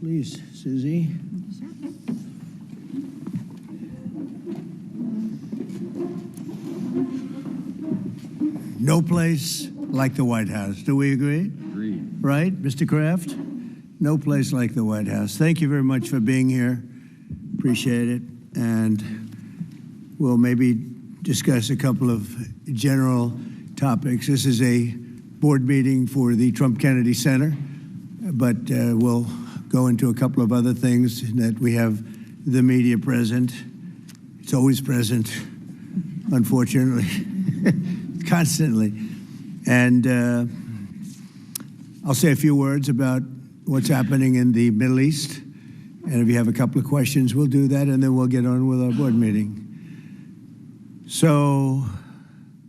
Please, Susie. No place like the White House. Do we agree? Agreed. Right, Mr. Kraft? No place like the White House. Thank you very much for being here. Appreciate it. And we'll maybe discuss a couple of general topics. This is a board meeting for the Trump Kennedy Center, but we'll go into a couple of other things that we have the media present. It's always present, unfortunately, constantly. And I'll say a few words about what's happening in the Middle East. And if you have a couple of questions, we'll do that, and then we'll get on with our board meeting. So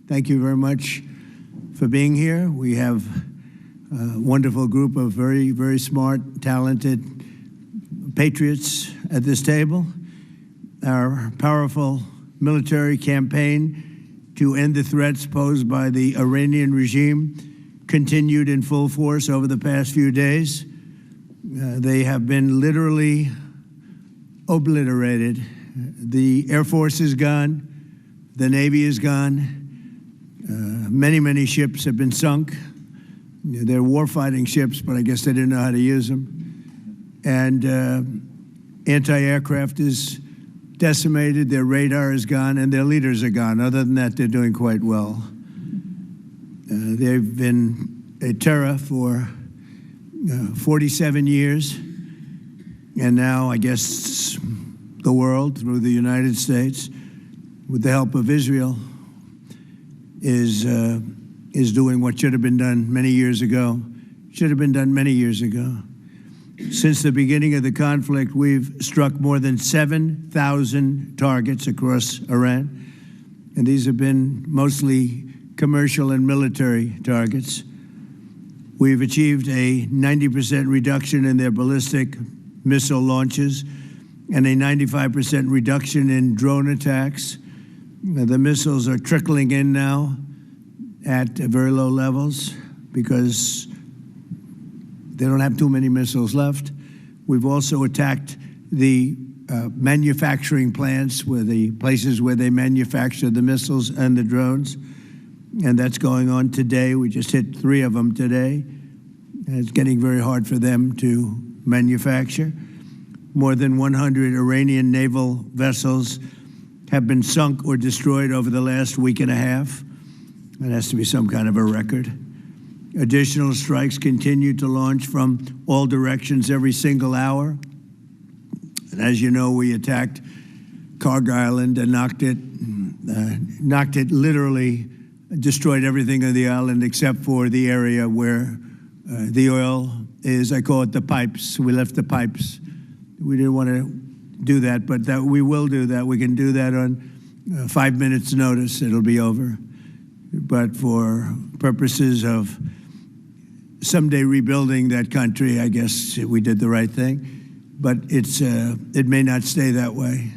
thank you very much for being here. We have a wonderful group of very, very smart, talented patriots at this table. Our powerful military campaign to end the threats posed by the Iranian regime continued in full force over the past few days. They have been literally obliterated. The Air Force is gone. The Navy is gone. Many, many ships have been sunk. They're warfighting ships, but I guess they didn't know how to use them. And anti-aircraft is decimated, their radar is gone, and their leaders are gone. Other than that, they're doing quite well. They've been a terror for 47 years, and now I guess the world, through the United States, with the help of Israel, is doing what should have been done many years ago. Should have been done many years ago. Since the beginning of the conflict, we've struck more than 7,000 targets across Iran, and these have been mostly commercial and military targets. We've achieved a 90% reduction in their ballistic missile launches and a 95% reduction in drone attacks. The missiles are trickling in now at very low levels because they don't have too many missiles left. We've also attacked the manufacturing plants, where the places where they manufacture the missiles and the drones. And that's going on today. We just hit 3 of them today. And it's getting very hard for them to manufacture. More than 100 Iranian naval vessels have been sunk or destroyed over the last week and a half. That has to be some kind of a record. Additional strikes continue to launch from all directions every single hour. And as you know, we attacked Karg Island and knocked it literally, destroyed everything on the island except for the area where the oil is. I call it the pipes. We left the pipes. We didn't want to do that, but that we will do that. We can do that on 5 minutes notice. It'll be over. But for purposes of someday rebuilding that country, I guess we did the right thing. But it may not stay that way.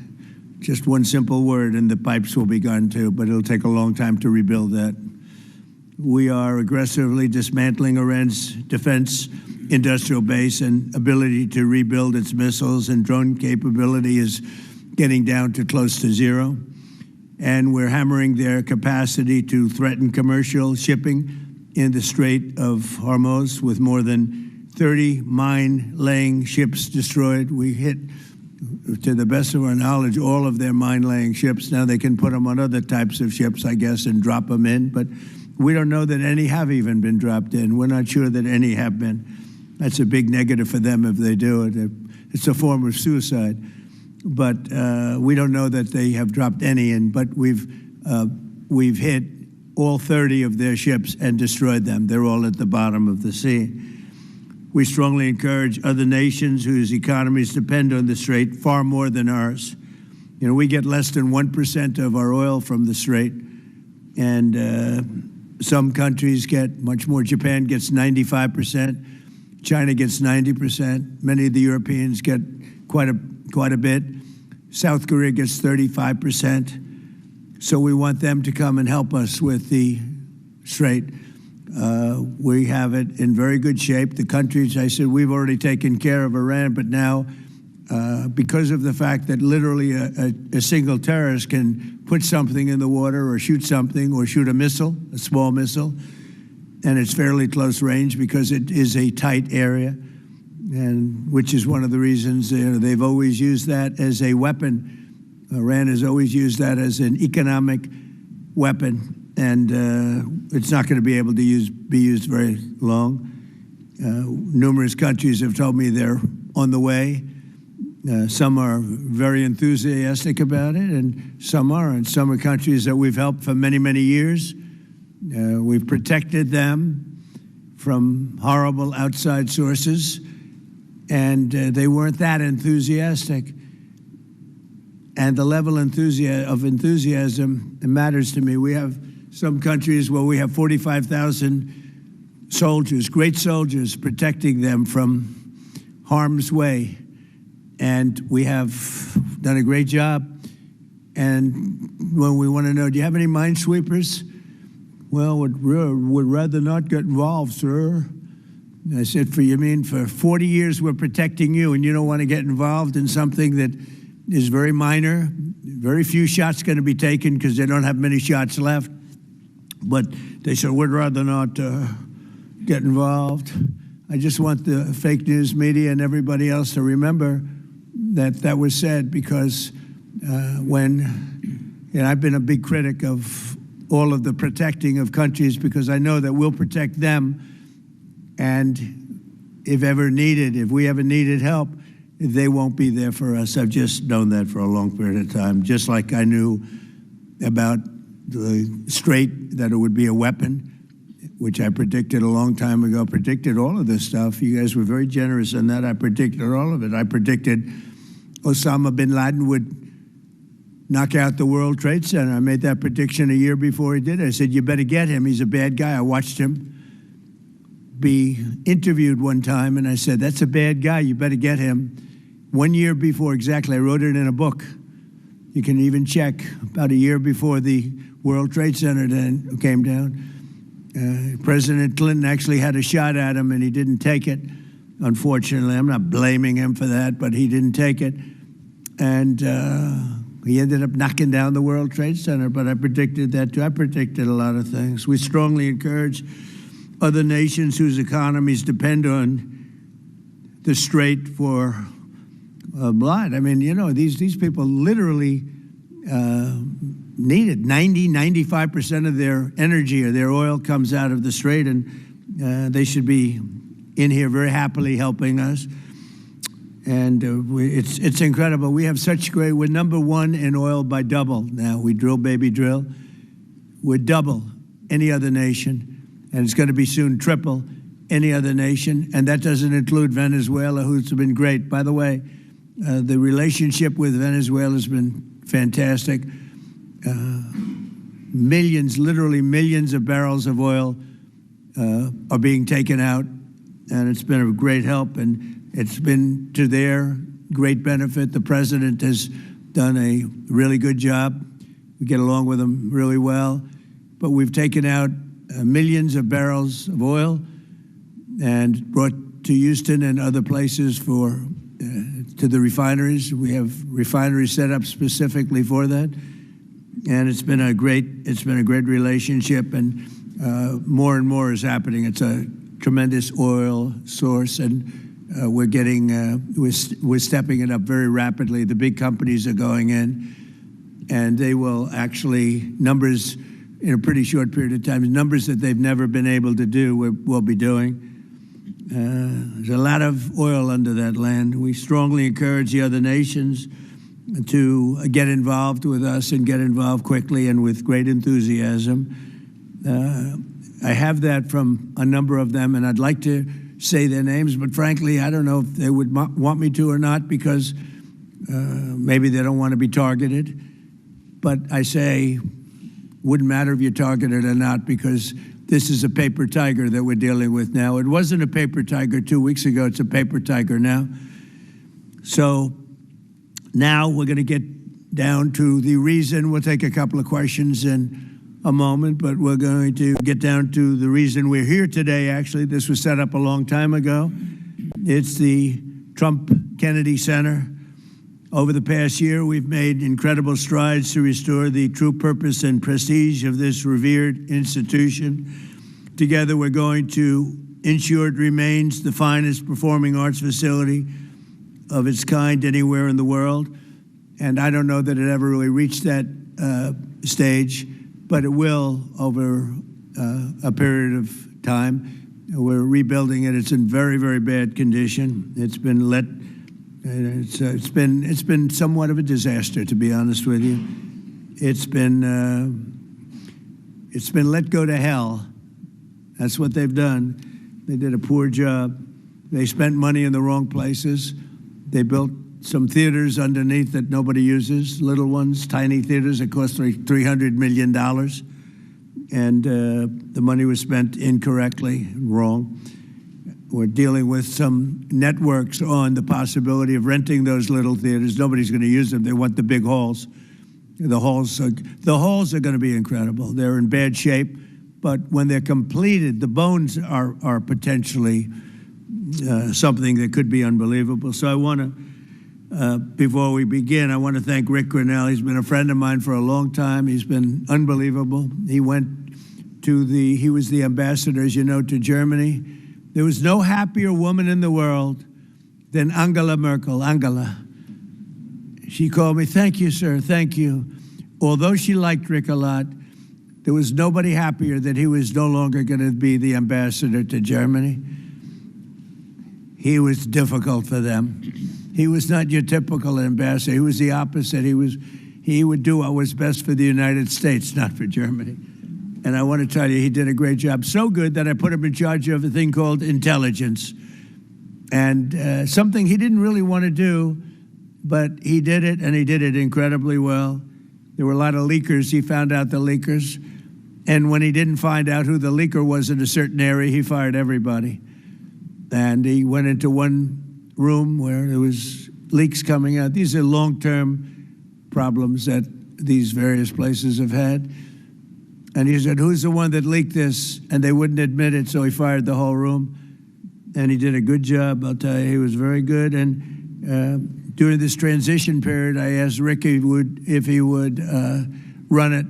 Just one simple word and the pipes will be gone too, but it'll take a long time to rebuild that. We are aggressively dismantling Iran's defense industrial base, and ability to rebuild its missiles and drone capability is getting down to close to zero. And we're hammering their capacity to threaten commercial shipping in the Strait of Hormuz, with more than 30 mine-laying ships destroyed. We hit, to the best of our knowledge, all of their mine-laying ships. Now they can put them on other types of ships, I guess, and drop them in. But we don't know that any have even been dropped in. We're not sure that any have been. That's a big negative for them if they do it. It's a form of suicide. But we don't know that they have dropped any in. But we've hit all 30 of their ships and destroyed them. They're all at the bottom of the sea. We strongly encourage other nations whose economies depend on the Strait far more than ours. You know, we get less than 1% of our oil from the Strait, and some countries get much more. Japan gets 95%. China gets 90%. Many of the Europeans get quite a bit. South Korea gets 35%. So we want them to come and help us with the Strait. We have it in very good shape. The countries, I said, we've already taken care of Iran, but now, because of the fact that literally a single terrorist can put something in the water or shoot something or shoot a missile, a small missile, and it's fairly close range because it is a tight area, and which is one of the reasons they've always used that as a weapon. Iran has always used that as an economic weapon, and it's not going to be able to be used very long. Numerous countries have told me they're on the way. Some are very enthusiastic about it, and some aren't. Some are countries that we've helped for many, many years. We've protected them from horrible outside sources, and they weren't that enthusiastic. And the level of enthusiasm matters to me. We have some countries where we have 45,000 soldiers, great soldiers, protecting them from harm's way. And we have done a great job. And when we want to know, do you have any minesweepers? Well, would rather not get involved, sir. And I said, for 40 years we're protecting you, and you don't want to get involved in something that is very minor. Very few shots going to be taken because they don't have many shots left. But they said, we'd rather not get involved. I just want the fake news media and everybody else to remember that was said, because I've been a big critic of all of the protecting of countries, because I know that we'll protect them, and if we ever needed help, they won't be there for us. I've just known that for a long period of time, just like I knew about the Strait, that it would be a weapon, which I predicted a long time ago, predicted all of this stuff. You guys were very generous in that. I predicted all of it. I predicted Osama bin Laden would knock out the World Trade Center. I made that prediction a year before he did it. I said, you better get him. He's a bad guy. I watched him be interviewed one time, and I said, that's a bad guy. You better get him. 1 year before, exactly. I wrote it in a book. You can even check. About a year before the World Trade Center then came down, President Clinton actually had a shot at him, and he didn't take it. Unfortunately, I'm not blaming him for that, but he didn't take it. And he ended up knocking down the World Trade Center, but I predicted that too. I predicted a lot of things. We strongly encourage other nations whose economies depend on the Strait for blood. I mean, these people literally need it. 95% of their energy or their oil comes out of the Strait, and they should be in here very happily helping us. And it's incredible. We have we're number one in oil by double now. We drill, baby, drill. We're double any other nation, and it's going to be soon triple any other nation. And that doesn't include Venezuela, who's been great. By the way, the relationship with Venezuela has been fantastic. Literally millions of barrels of oil are being taken out, and it's been a great help, and it's been to their great benefit. The president has done a really good job. We get along with him really well. But we've taken out millions of barrels of oil and brought to Houston and other places to the refineries. We have refineries set up specifically for that. And it's been a great relationship, and more and more is happening. It's a tremendous oil source, and we're stepping it up very rapidly. The big companies are going in, and they will actually, numbers in a pretty short period of time, numbers that they've never been able to do, we'll be doing. There's a lot of oil under that land. We strongly encourage the other nations to get involved with us, and get involved quickly and with great enthusiasm. I have that from a number of them, and I'd like to say their names, but frankly, I don't know if they would want me to or not, because maybe they don't want to be targeted. But I say, wouldn't matter if you're targeted or not, because this is a paper tiger that we're dealing with now. It wasn't a paper tiger 2 weeks ago. It's a paper tiger now. So now we're going to get down to the reason. We'll take a couple of questions, and a moment, but we're going to get down to the reason we're here today, actually. This was set up a long time ago. It's the Trump-Kennedy Center. Over the past year, we've made incredible strides to restore the true purpose and prestige of this revered institution. Together, we're going to ensure it remains the finest performing arts facility of its kind anywhere in the world. And I don't know that it ever really reached that stage, but it will over a period of time. We're rebuilding it. It's in very, very bad condition. It's been it's been somewhat of a disaster, to be honest with you. It's been let go to hell. That's what they've done. They did a poor job. They spent money in the wrong places. They built some theaters underneath that nobody uses, little ones, tiny theaters that cost $300 million. And the money was spent incorrectly, wrong. We're dealing with some networks on the possibility of renting those little theaters. Nobody's going to use them. They want the big halls. The halls are going to be incredible. They're in bad shape, but when they're completed, the bones are potentially something that could be unbelievable. So I want to, before we begin, I want to thank Rick Grinnell. He's been a friend of mine for a long time. He's been unbelievable. He was the ambassador, as you know, to Germany. There was no happier woman in the world than Angela Merkel. Angela. She called me, "Thank you, sir, thank you." Although she liked Rick a lot, there was nobody happier that he was no longer going to be the ambassador to Germany. He was difficult for them. He was not your typical ambassador. He was the opposite. He would do what was best for the United States, not for Germany. And I want to tell you, he did a great job. So good that I put him in charge of a thing called intelligence. And something he didn't really want to do, but he did it, and he did it incredibly well. There were a lot of leakers. He found out the leakers. And when he didn't find out who the leaker was in a certain area, he fired everybody. And he went into one room where there was leaks coming out. These are long-term problems that these various places have had. And he said, "Who's the one that leaked this?" And they wouldn't admit it, so he fired the whole room. And he did a good job, I'll tell you. He was very good. And during this transition period, I asked Rick if he would run it,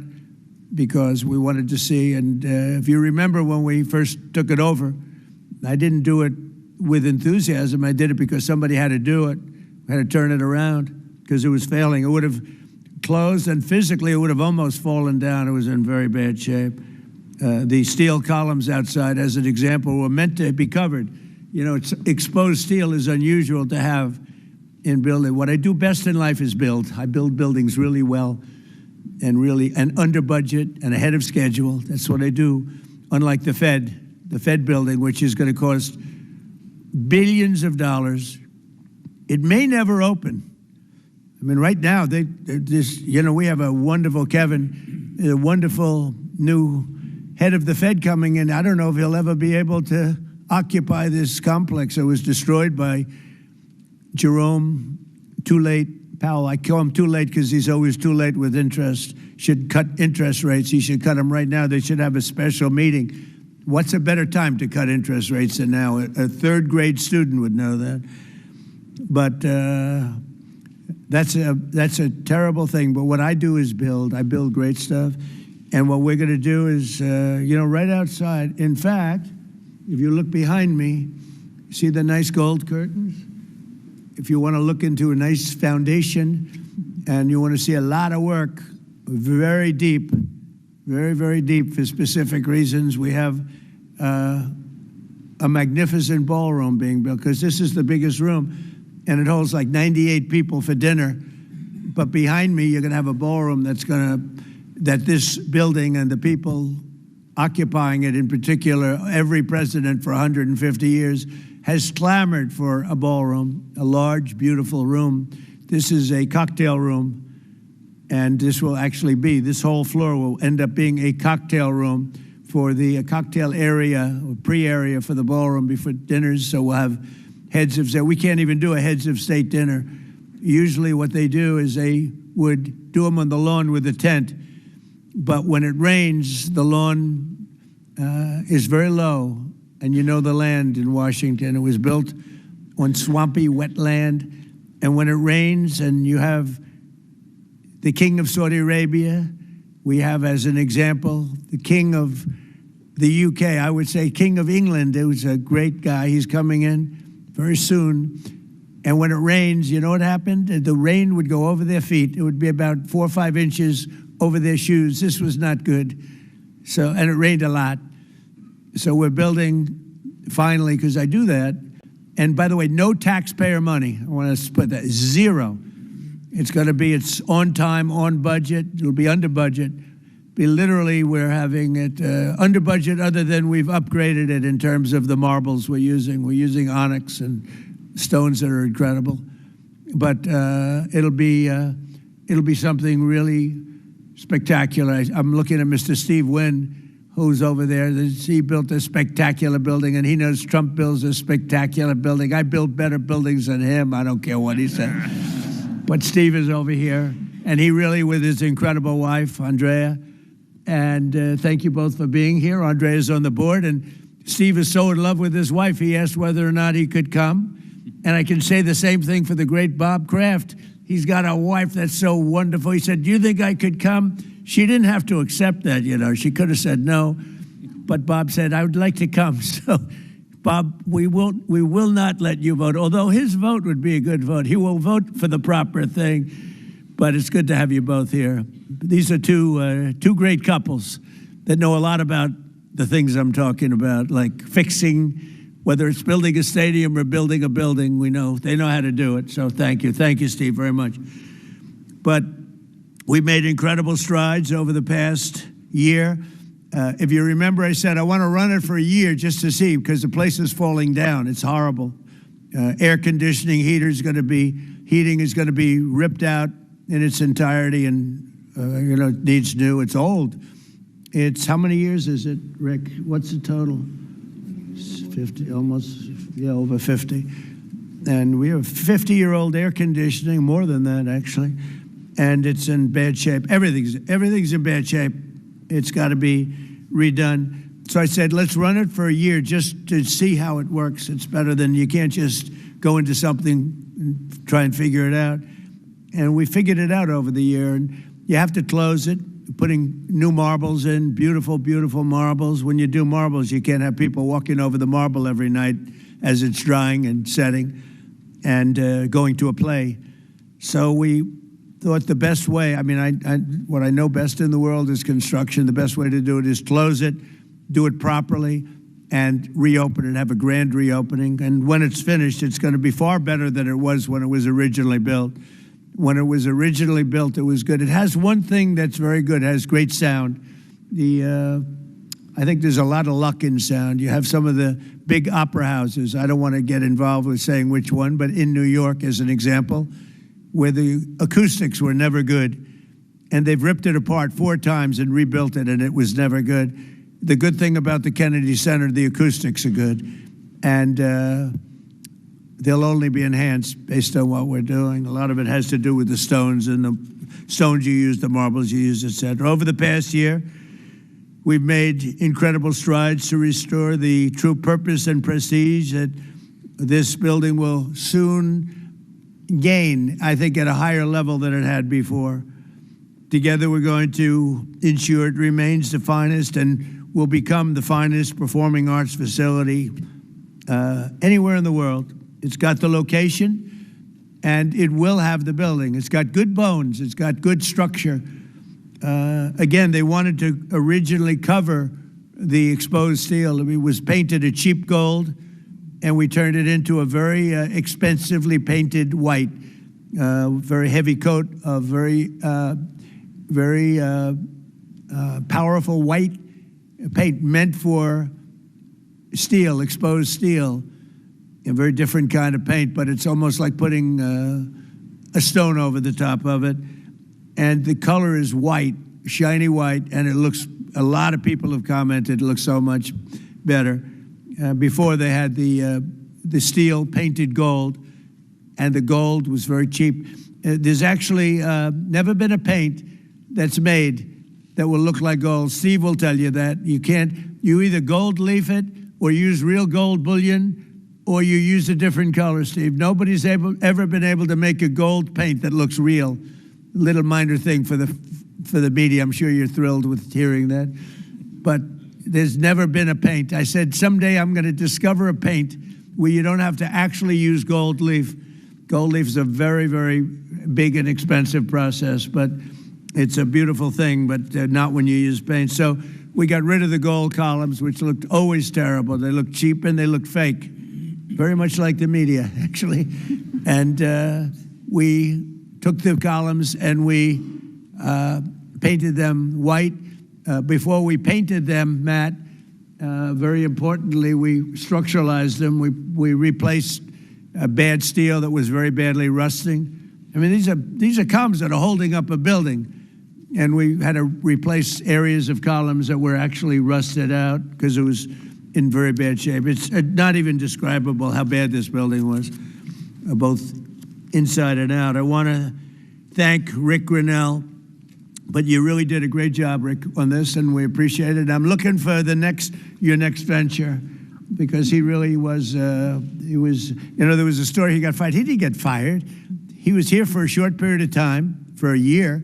because we wanted to see. And if you remember when we first took it over, I didn't do it with enthusiasm. I did it because somebody had to do it. I had to turn it around because it was failing. It would have closed, and physically it would have almost fallen down. It was in very bad shape. The steel columns outside, as an example, were meant to be covered. You know, exposed steel is unusual to have in building. What I do best in life is build. I build buildings really well and under budget and ahead of schedule. That's what I do, unlike the Fed building, which is going to cost billions of dollars. It may never open. I mean, right now, we have a wonderful Kevin, a wonderful new head of the Fed coming in. I don't know if he'll ever be able to occupy this complex. It was destroyed by Jerome Too Late Powell. I call him too late because he's always too late with interest. Should cut interest rates. He should cut them right now. They should have a special meeting. What's a better time to cut interest rates than now? A third grade student would know that. But that's a terrible thing. But what I do is build. I build great stuff. And what we're going to do is, right outside. In fact, if you look behind me, see the nice gold curtains? If you want to look into a nice foundation and you want to see a lot of work, very deep, very, very deep for specific reasons, we have a magnificent ballroom being built, because this is the biggest room, and it holds like 98 people for dinner. But behind me, you're going to have a ballroom that this building and the people occupying it, in particular, every president for 150 years, has clamored for a ballroom, a large, beautiful room. This is a cocktail room, and this whole floor will end up being a cocktail room for the cocktail area, or pre-area for the ballroom before dinners. So we'll have heads of state. We can't even do a heads of state dinner. Usually what they do is they would do them on the lawn with a tent, but when it rains, the lawn is very low. And you know the land in Washington, it was built on swampy, wet land. And when it rains and you have the king of Saudi Arabia, we have as an example, the king of the UK, I would say king of England, it was a great guy. He's coming in very soon. And when it rains, you know what happened? The rain would go over their feet. It would be about 4 or 5 inches over their shoes. This was not good. So, and it rained a lot. So we're building, finally, because I do that. And by the way, no taxpayer money. I want to put that, zero. It's going to be, it's on time, on budget. It'll be under budget. Literally, we're having it under budget, other than we've upgraded it in terms of the marbles we're using. We're using onyx and stones that are incredible. But it'll be something really spectacular. I'm looking at Mr. Steve Wynn, who's over there. He built a spectacular building, and he knows Trump builds a spectacular building. I build better buildings than him. I don't care what he said. But Steve is over here, and he really, with his incredible wife, Andrea, and thank you both for being here. Andrea's on the board, and Steve is so in love with his wife, he asked whether or not he could come. And I can say the same thing for the great Bob Kraft. He's got a wife that's so wonderful. He said, do you think I could come? She didn't have to accept that, you know. She could have said no. But Bob said, I would like to come. So, Bob, we will not let you vote, although his vote would be a good vote. He will vote for the proper thing. But it's good to have you both here. These are two great couples that know a lot about the things I'm talking about, like fixing, whether it's building a stadium or building a building. We know they know how to do it. So thank you, Steve, very much. But we've made incredible strides over the past year. If you remember, I said I want to run it for a year just to see, because the place is falling down. It's horrible. Air conditioning, heating is going to be ripped out in its entirety, and it needs new. It's old. It's, how many years is it, Rick? What's the total? 50, almost, yeah, over 50. And we have 50-year-old air conditioning, more than that actually, and it's in bad shape. Everything's in bad shape. It's got to be redone. So I said, let's run it for a year just to see how it works. It's better than, you can't just go into something and try and figure it out. And we figured it out over the year. And you have to close it, putting new marbles in, beautiful, beautiful marbles. When you do marbles, you can't have people walking over the marble every night as it's drying and setting and going to a play. So we thought the best way, what I know best in the world is construction. The best way to do it is close it, do it properly, and reopen it, have a grand reopening. And when it's finished, it's going to be far better than it was when it was originally built. When it was originally built, it was good. It has one thing that's very good. It has great sound. I think there's a lot of luck in sound. You have some of the big opera houses. I don't want to get involved with saying which one, but in New York, as an example, where the acoustics were never good, and they've ripped it apart 4 times and rebuilt it, and it was never good. The good thing about the Kennedy Center, the acoustics are good, and they'll only be enhanced based on what we're doing. A lot of it has to do with the stones and the stones you use, the marbles you use, etc. Over the past year, we've made incredible strides to restore the true purpose and prestige that this building will soon gain, I think, at a higher level than it had before. Together, we're going to ensure it remains the finest and will become the finest performing arts facility anywhere in the world. It's got the location, and it will have the building. It's got good bones. It's got good structure. Again, they wanted to originally cover the exposed steel. It was painted a cheap gold, and we turned it into a very expensively painted white, very heavy coat of very powerful white paint meant for steel, exposed steel. A very different kind of paint, but it's almost like putting a stone over the top of it. And the color is white, shiny white, and it looks, a lot of people have commented, it looks so much better. Before they had the steel painted gold, and the gold was very cheap. There's actually never been a paint that's made that will look like gold. Steve will tell you that. You either gold leaf it or use real gold bullion or you use a different color, Steve. Nobody's ever been able to make a gold paint that looks real. Little minor thing for the media. I'm sure you're thrilled with hearing that. But there's never been a paint. I said, someday I'm going to discover a paint where you don't have to actually use gold leaf. Gold leaf is a very, very big and expensive process, but it's a beautiful thing, but not when you use paint. So we got rid of the gold columns, which looked always terrible. They looked cheap and they looked fake, very much like the media, actually. And we took the columns and we painted them white. Before we painted them, Matt, very importantly, we structuralized them. We replaced bad steel that was very badly rusting. I mean, these are columns that are holding up a building, and we had to replace areas of columns that were actually rusted out because it was in very bad shape. It's not even describable how bad this building was, both inside and out. I want to thank Rick Grinnell, but you really did a great job, Rick, on this, and we appreciate it. I'm looking for your next venture, because he really was, there was a story he got fired. He didn't get fired. He was here for a short period of time, for a year,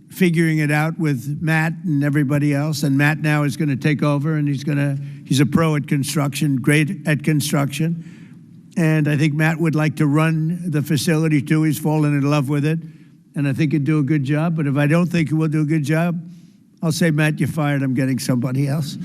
figuring it out with Matt and everybody else, and Matt now is going to take over, and he's a pro at construction, great at construction, and I think Matt would like to run the facility too. He's fallen in love with it, and I think he'd do a good job, but if I don't think he will do a good job, I'll say, Matt, you're fired, I'm getting somebody else.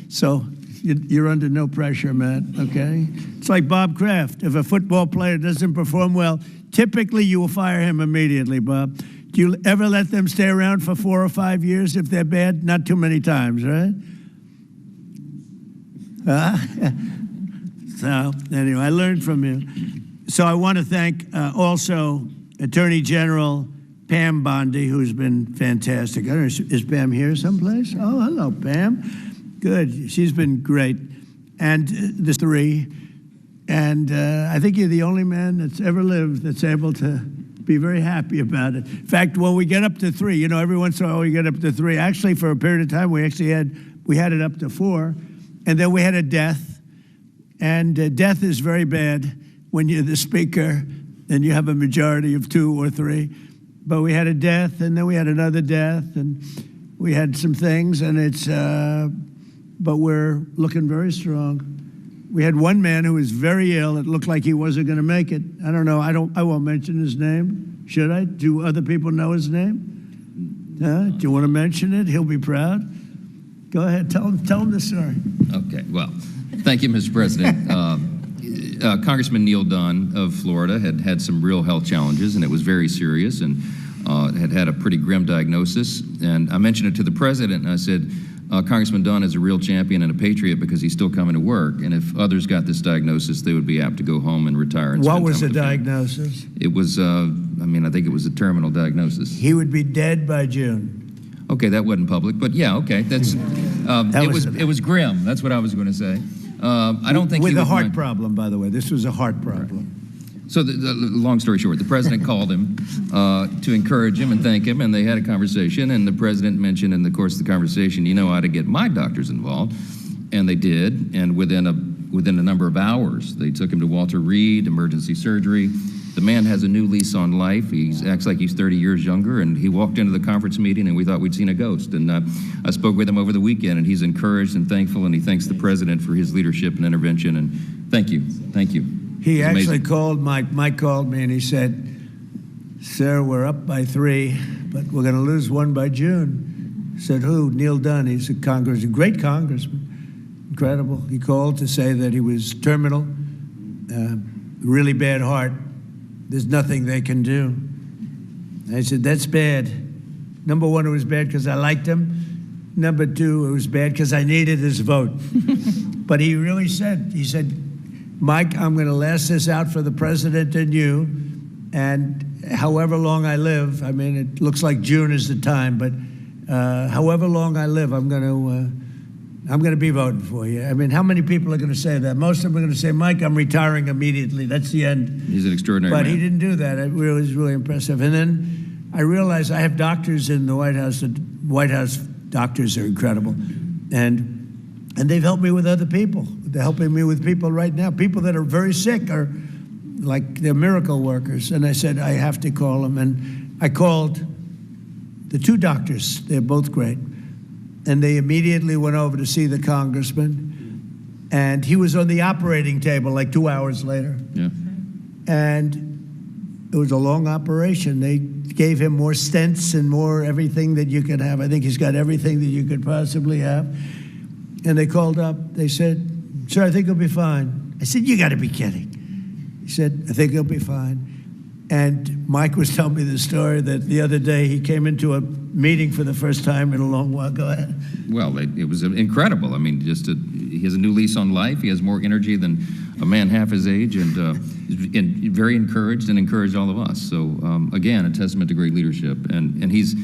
So you're under no pressure, Matt, okay? It's like Bob Kraft. If a football player doesn't perform well, typically you will fire him immediately, Bob. Do you ever let them stay around for 4 or 5 years if they're bad? Not too many times, right? So anyway, I learned from you. So I want to thank also Attorney General Pam Bondi, who's been fantastic. I don't know, is Pam here someplace? Oh, hello, Pam. Good. She's been great. And the three. And I think you're the only man that's ever lived that's able to be very happy about it. In fact, when we get up to 3, every once in a while we get up to 3. Actually, for a period of time, we had it up to 4. And then we had a death. And death is very bad when you're the speaker and you have a majority of 2 or 3. But we had a death, and then we had another death, and we had some things, and but we're looking very strong. We had one man who was very ill. It looked like he wasn't going to make it. I don't know. I won't mention his name. Should I? Do other people know his name? Do you want to mention it? He'll be proud. Go ahead. Tell him the story. Okay. Well, thank you, Mr. President. Congressman Neil Dunn of Florida had some real health challenges, and it was very serious, and had a pretty grim diagnosis. And I mentioned it to the president, and I said, Congressman Dunn is a real champion and a patriot because he's still coming to work. And if others got this diagnosis, they would be apt to go home and retire. And what was the diagnosis? It was, I think it was a terminal diagnosis. He would be dead by June. Okay, that wasn't public, but yeah, okay. That's it was grim. That's what I was going to say. I don't think with a heart problem, by the way. This was a heart problem. Right. So the long story short, the president called him to encourage him and thank him, and they had a conversation, and the president mentioned in the course of the conversation, you know how to get my doctors involved, and they did, and within a number of hours, they took him to Walter Reed, emergency surgery. The man has a new lease on life. He acts like he's 30 years younger, and he walked into the conference meeting, and we thought we'd seen a ghost. And I spoke with him over the weekend, and he's encouraged and thankful, and he thanks the president for his leadership and intervention, and thank you. He actually called, Mike called me, and he said, sir, we're up by 3, but we're going to lose 1 by June. I said, who? Neil Dunn. He's a great congressman, incredible. He called to say that he was terminal, really bad heart. There's nothing they can do. I said, that's bad. Number 1, it was bad because I liked him. Number 2, it was bad because I needed his vote. But he really said, Mike, I'm going to last this out for the president and you, and however long I live, it looks like June is the time, but however long I live, I'm going to be voting for you. How many people are going to say that? Most of them are going to say, Mike, I'm retiring immediately. That's the end. He's an extraordinary man. But he didn't do that. It was really impressive. And then I realized I have doctors in the White House that White House doctors are incredible. And they've helped me with other people. They're helping me with people right now. People that are very sick are like they're miracle workers. And I said, I have to call them. And I called the two doctors. They're both great. And they immediately went over to see the congressman. And he was on the operating table like 2 hours later. Yeah. And it was a long operation. They gave him more stents and more everything that you could have. I think he's got everything that you could possibly have. And they called up. They said, sir, I think he'll be fine. I said, you got to be kidding. He said, I think he'll be fine. And Mike was telling me the story that the other day he came into a meeting for the first time in a long while. Go ahead. Well, it was incredible. I mean, he has a new lease on life. He has more energy than a man half his age, and very encouraged and encouraged all of us. So, again, a testament to great leadership. And he's,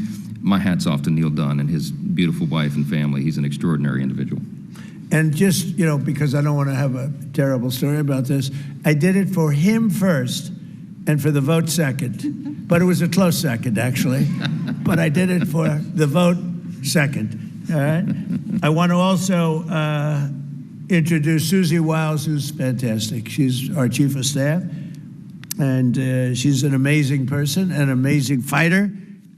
my hat's off to Neil Dunn and his beautiful wife and family. He's an extraordinary individual. And just, because I don't want to have a terrible story about this, I did it for him first and for the vote second. But it was a close second, actually. But I did it for the vote second, all right? I want to also introduce Susie Wiles, who's fantastic. She's our chief of staff, and she's an amazing person, an amazing fighter,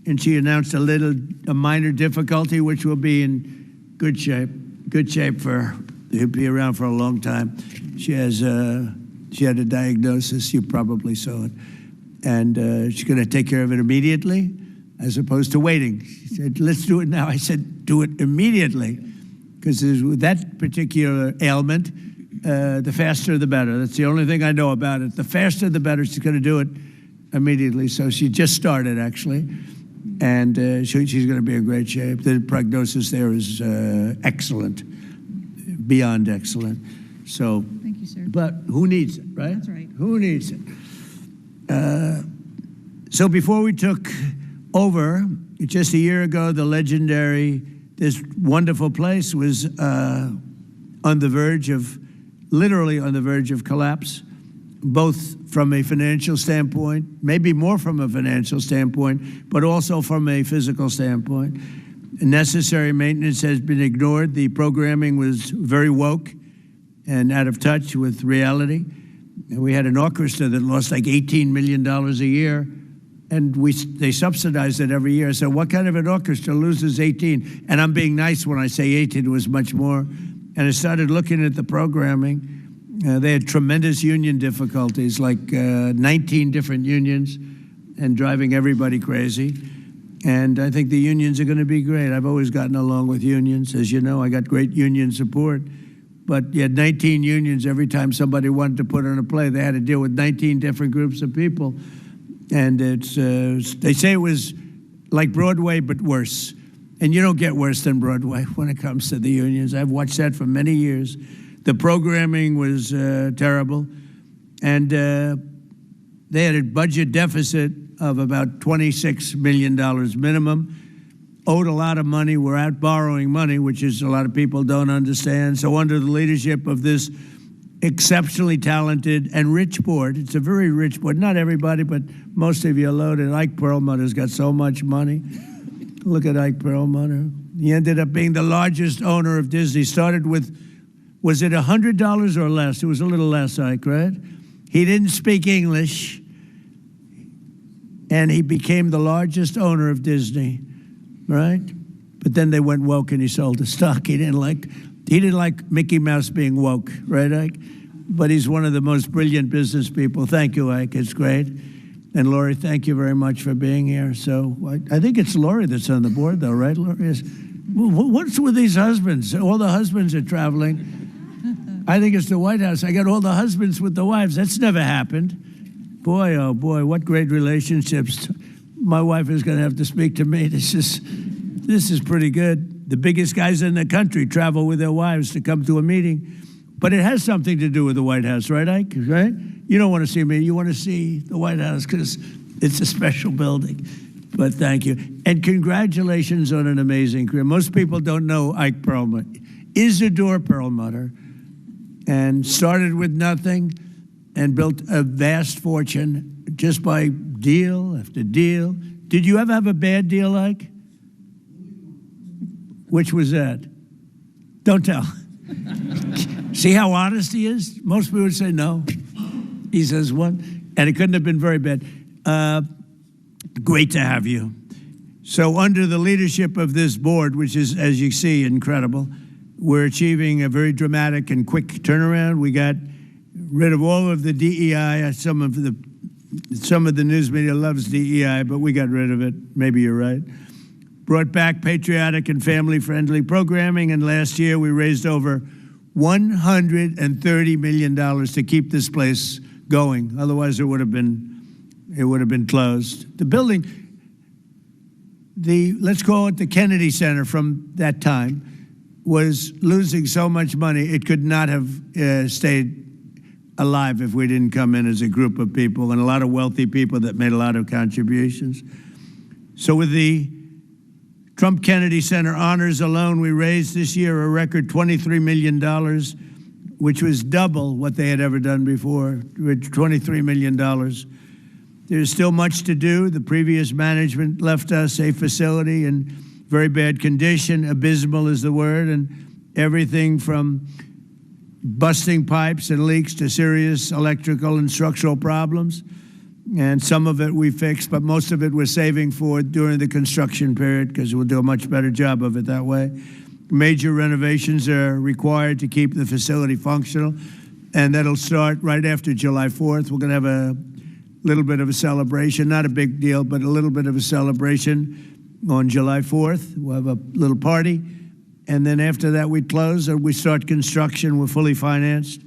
and she announced a minor difficulty, which will be in good shape for, he'll be around for a long time. She had a diagnosis, you probably saw it, and she's gonna take care of it immediately, as opposed to waiting. She said, let's do it now. I said, do it immediately, because with that particular ailment, the faster the better. That's the only thing I know about it. The faster the better. She's gonna do it immediately. So she just started, actually, and she's gonna be in great shape. The prognosis there is excellent, beyond excellent. So, thank you, sir. But who needs it, right? That's right. Who needs it? So before we took over, just a year ago, the legendary, this wonderful place was literally on the verge of collapse, both from a financial standpoint, maybe more from a financial standpoint, but also from a physical standpoint. Necessary maintenance has been ignored. The programming was very woke and out of touch with reality. And we had an orchestra that lost like $18 million a year, and they subsidized it every year. So what kind of an orchestra loses 18? And I'm being nice when I say 18, it was much more. And I started looking at the programming. They had tremendous union difficulties, like 19 different unions, and driving everybody crazy. And I think the unions are going to be great. I've always gotten along with unions. As you know, I got great union support. But you had 19 unions. Every time somebody wanted to put on a play, they had to deal with 19 different groups of people. And it's they say it was like Broadway, but worse. And you don't get worse than Broadway when it comes to the unions. I've watched that for many years. The programming was terrible. And they had a budget deficit of about $26 million minimum. Owed a lot of money, were out borrowing money, which is a lot of people don't understand. So under the leadership of this exceptionally talented and rich board, it's a very rich board, not everybody, but most of you are loaded. Ike Perlmutter's got so much money. Look at Ike Perlmutter. He ended up being the largest owner of Disney. Started with, was it $100 or less? It was a little less, Ike, right? He didn't speak English, and he became the largest owner of Disney. Right? But then they went woke and he sold the stock. He didn't like Mickey Mouse being woke, right, Ike? But he's one of the most brilliant business people. Thank you, Ike. It's great. And Lori, thank you very much for being here. So I think it's Lori that's on the board, though, right, Lori? What's with these husbands? All the husbands are traveling. I think it's the White House. I got all the husbands with the wives. That's never happened. Boy, oh boy, what great relationships. My wife is going to have to speak to me. This is pretty good. The biggest guys in the country travel with their wives to come to a meeting. But it has something to do with the White House, right, Ike? Right? You don't want to see me. You want to see the White House because it's a special building. But thank you. And congratulations on an amazing career. Most people don't know Ike Perlmutter. Isidore Perlmutter. And started with nothing and built a vast fortune just by deal after deal. Did you ever have a bad deal, Ike? Which was that? Don't tell. See how honest he is? Most people would say no. He says one, and it couldn't have been very bad. Great to have you. So under the leadership of this board, which is, as you see, incredible, we're achieving a very dramatic and quick turnaround. We got rid of all of the DEI. Some of the news media loves DEI, but we got rid of it. Maybe you're right. Brought back patriotic and family-friendly programming, and last year we raised over $130 million to keep this place going. Otherwise, it would have been closed. The building, let's call it the Kennedy Center from that time, was losing so much money it could not have stayed alive if we didn't come in as a group of people and a lot of wealthy people that made a lot of contributions. So with the Trump Kennedy Center honors alone, we raised this year a record $23 million, which was double what they had ever done before, $23 million. There's still much to do. The previous management left us a facility in very bad condition. Abysmal is the word, and everything from busting pipes and leaks to serious electrical and structural problems. And some of it we fixed, but most of it we're saving for during the construction period because we'll do a much better job of it that way. Major renovations are required to keep the facility functional, and that'll start right after July 4th. We're going to have a little bit of a celebration, not a big deal, but a little bit of a celebration on July 4th. We'll have a little party, and then after that we close and we start construction. We're fully financed.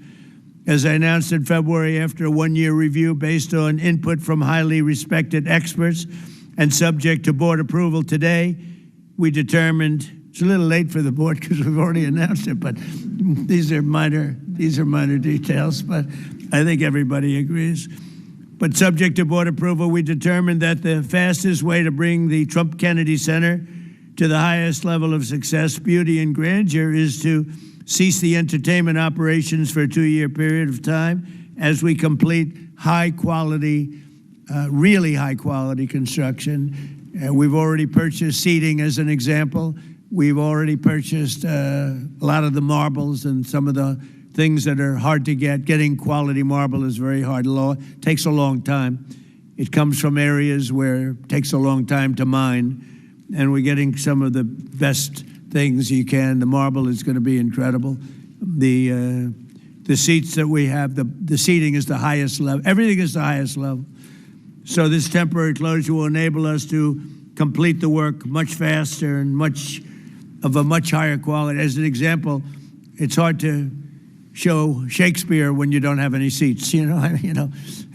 As I announced in February, after a one-year review based on input from highly respected experts and subject to board approval today, we determined, it's a little late for the board because we've already announced it, but these are minor details, but I think everybody agrees. But subject to board approval, we determined that the fastest way to bring the Trump Kennedy Center to the highest level of success, beauty, and grandeur is to cease the entertainment operations for a 2-year period of time as we complete high-quality, really high-quality construction. We've already purchased seating as an example. We've already purchased a lot of the marbles and some of the things that are hard to get. Getting quality marble is very hard. It takes a long time. It comes from areas where it takes a long time to mine, and we're getting some of the best things you can. The marble is going to be incredible. The seats that we have, the seating is the highest level. Everything is the highest level. So this temporary closure will enable us to complete the work much faster and much higher quality. As an example, it's hard to show Shakespeare when you don't have any seats.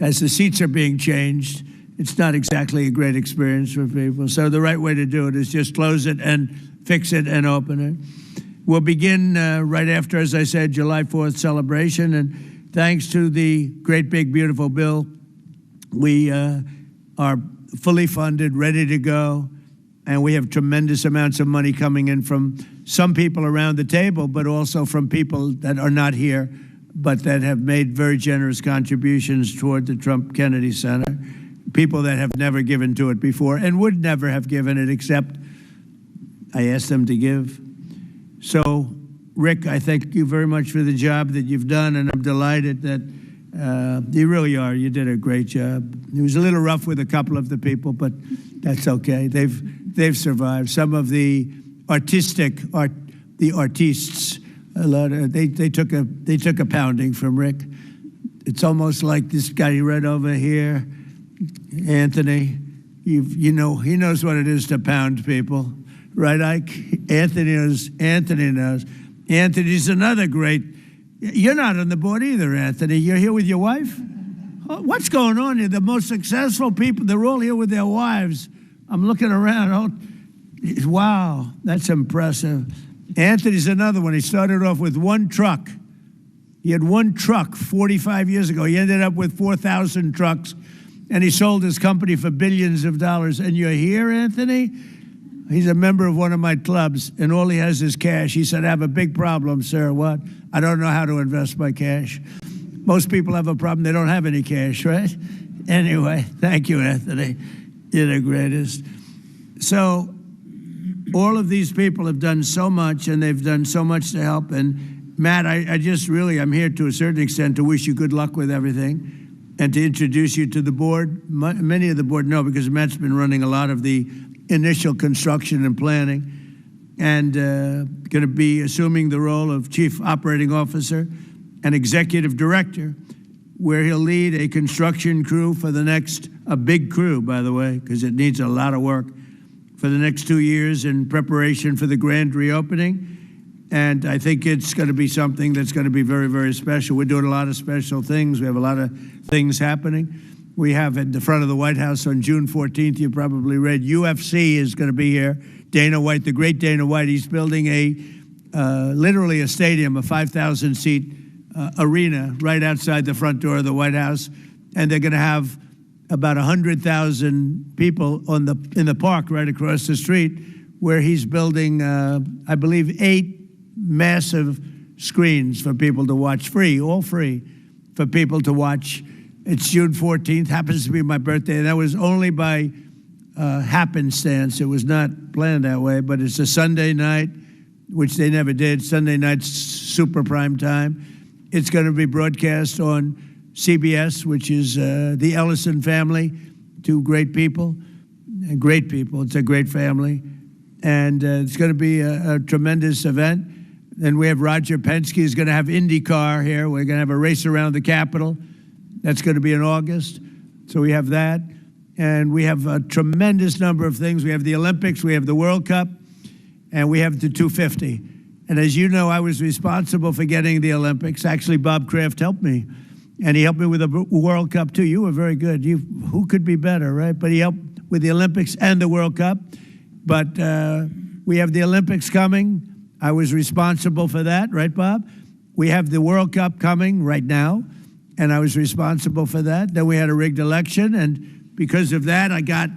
As the seats are being changed, it's not exactly a great experience for people. So the right way to do it is just close it and fix it and open it. We'll begin right after, as I said, July 4th celebration. And thanks to the great, big, beautiful bill, we are fully funded, ready to go. And we have tremendous amounts of money coming in from some people around the table, but also from people that are not here, but that have made very generous contributions toward the Trump Kennedy Center. People that have never given to it before and would never have given it except I asked them to give. So, Rick, I thank you very much for the job that you've done, and I'm delighted that you really are. You did a great job. It was a little rough with a couple of the people, but that's okay. They've survived. Some of the artists, they took a pounding from Rick. It's almost like this guy right over here, Anthony. He knows what it is to pound people. Right, Ike? Anthony knows. Anthony's another great. You're not on the board either, Anthony. You're here with your wife? Oh, what's going on here? The most successful people, they're all here with their wives. I'm looking around. Wow, that's impressive. Anthony's another one. He started off with one truck. He had one truck 45 years ago. He ended up with 4,000 trucks, and he sold his company for billions of dollars. And you're here, Anthony? He's a member of one of my clubs, and all he has is cash. He said, I have a big problem, sir. What? I don't know how to invest my cash. Most people have a problem. They don't have any cash, right? Anyway, thank you, Anthony. You're the greatest. So all of these people have done so much, and they've done so much to help. And Matt, I just really, I'm here to a certain extent to wish you good luck with everything and to introduce you to the board. Many of the board know because Matt's been running a lot of the initial construction and planning, and going to be assuming the role of Chief Operating Officer and Executive Director, where he'll lead a construction crew for the next, a big crew, by the way, because it needs a lot of work, for the next 2 years in preparation for the grand reopening. And I think it's going to be something that's going to be very, very special. We're doing a lot of special things. We have a lot of things happening. We have at the front of the White House on June 14th, you probably read, UFC is going to be here. Dana White, the great Dana White, he's building literally a stadium, a 5,000-seat arena right outside the front door of the White House. And they're going to have about 100,000 people in the park right across the street, where he's building, I believe, 8 massive screens for people to watch, all free, for people to watch. It's June 14th, happens to be my birthday, and that was only by happenstance. It was not planned that way, but it's a Sunday night, which they never did. Sunday night's super prime time. It's going to be broadcast on CBS, which is the Ellison family, 2 great people. Great people. It's a great family. And it's going to be a tremendous event. Then we have Roger Penske is going to have IndyCar here. We're going to have a race around the Capitol. That's going to be in August. So we have that. And we have a tremendous number of things. We have the Olympics, we have the World Cup, and we have the 250. And as you know, I was responsible for getting the Olympics. Actually, Bob Kraft helped me. And he helped me with the World Cup, too. You were very good. Who could be better, right? But he helped with the Olympics and the World Cup. But we have the Olympics coming. I was responsible for that, right, Bob? We have the World Cup coming right now, and I was responsible for that. Then we had a rigged election, and because of that, I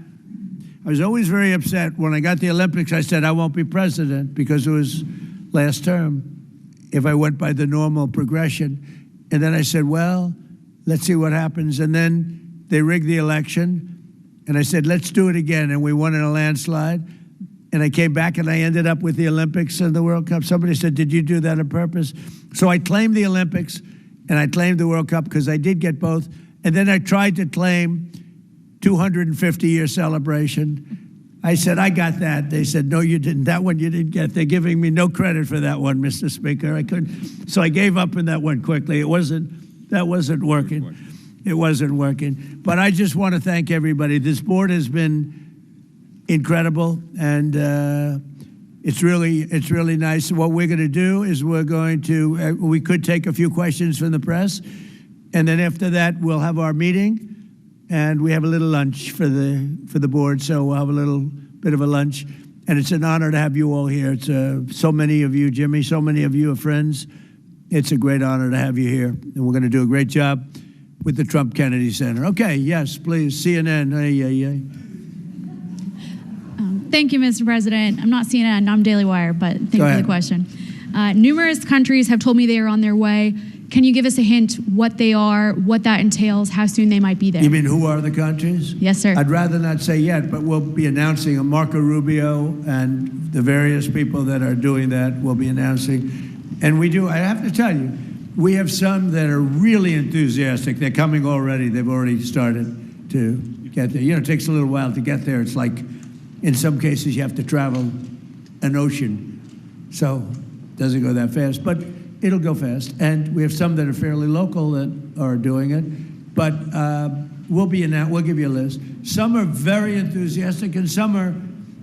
was always very upset. When I got the Olympics, I said I won't be president because it was last term if I went by the normal progression. And then I said, well, let's see what happens. And then they rigged the election, and I said, let's do it again. And we won in a landslide. And I came back, and I ended up with the Olympics and the World Cup. Somebody said, did you do that on purpose? So I claimed the Olympics, and I claimed the World Cup because I did get both. And then I tried to claim 250-year celebration. I said, I got that. They said, no, you didn't. That one you didn't get. They're giving me no credit for that one, Mr. Speaker. I couldn't. So I gave up on that one quickly. That wasn't working. It wasn't working. But I just want to thank everybody. This board has been incredible, and it's really nice. What we're going to do is we could take a few questions from the press, and then after that we'll have our meeting. And we have a little lunch for the board, so we'll have a little bit of a lunch. And it's an honor to have you all here. It's so many of you, Jimmy, so many of you are friends. It's a great honor to have you here. And we're going to do a great job with the Trump Kennedy Center. Okay, yes, please, CNN. Thank you, Mr. President. I'm not CNN, I'm Daily Wire, but thank you for the question. Numerous countries have told me they are on their way. Can you give us a hint what they are, what that entails, how soon they might be there? You mean who are the countries? Yes, sir. I'd rather not say yet, but we'll be announcing Marco Rubio and the various people that are doing that will be announcing. And I have to tell you, we have some that are really enthusiastic. They're coming already. They've already started to get there. You know, it takes a little while to get there. It's like, in some cases, you have to travel an ocean. So it doesn't go that fast. But it'll go fast, and we have some that are fairly local that are doing it, but we'll give you a list. Some are very enthusiastic, and some are